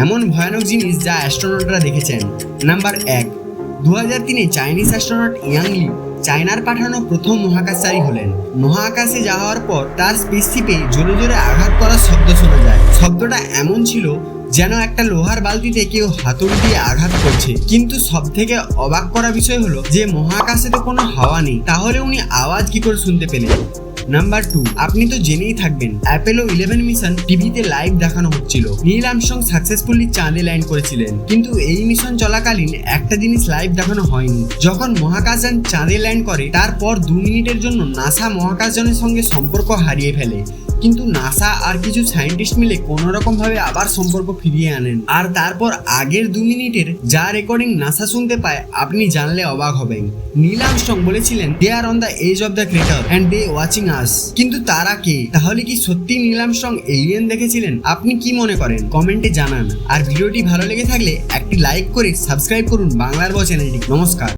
এমন ভয়ানক জিনিস যা অ্যাস্ট্রোনটরা দেখেছেন। নাম্বার 1, 2003-এ চাইনিজ অ্যাস্ট্রোনট ইয়াং লি চায়নার পাঠানো প্রথম মহাকাশচারী হলেন। মহাকাশে যাওয়ার পর তার স্পেসশিপে জোরে জোরে আঘাত করার শব্দ শোনা যায়। শব্দটা এমন ছিল যেন একটা লোহার বালতিতে কেউ হাতুড়ি দিয়ে আঘাত করছে। কিন্তু সব থেকে অবাক করা বিষয় হলো যে মহাকাশে তো কোনো হাওয়া নেই, তাহলে উনি আওয়াজ কি করে শুনতে পেলেন? নাম্বার 2, আপনি তো জেনেই থাকবেন অ্যাপোলো 11 মিশন টিভিতে লাইভ দেখানো হচ্ছিল। নীল আর্মস্ট্রং সাকসেসফুলি চাঁদে ল্যান্ড করেছিলেন, কিন্তু এই মিশন চলাকালীন একটা জিনিস লাইভ দেখানো হয়নি। যখন মহাকাশযান চাঁদে ল্যান্ড করে তারপর 2 মিনিটের জন্য নাসা মহাকাশযানের সঙ্গে সম্পর্ক হারিয়ে ফেলে, কিন্তু নাসা আর কিছু সায়েন্টিস্ট মিলে কোনোরকম ভাবে আবার সম্পর্ক ফিরিয়ে আনেন। আর তারপর আগের 2 মিনিটের যা রেকর্ডিং নাসা শুনতে পায় আপনি জানলে অবাক হবেন। নীল আর্মস্ট্রং বলেছিলেন they are on the edge of the crater and they watching us. কিন্তু তারা কে? তাহলে কি সত্যি নীল আর্মস্ট্রং এলিয়েন দেখেছিলেন? আপনি কি মনে করেন কমেন্টে জানান। আর ভিডিওটি ভালো লেগে থাকলে একটি লাইক করে সাবস্ক্রাইব করুন বাংলার ব চ্যানেলটি। নমস্কার।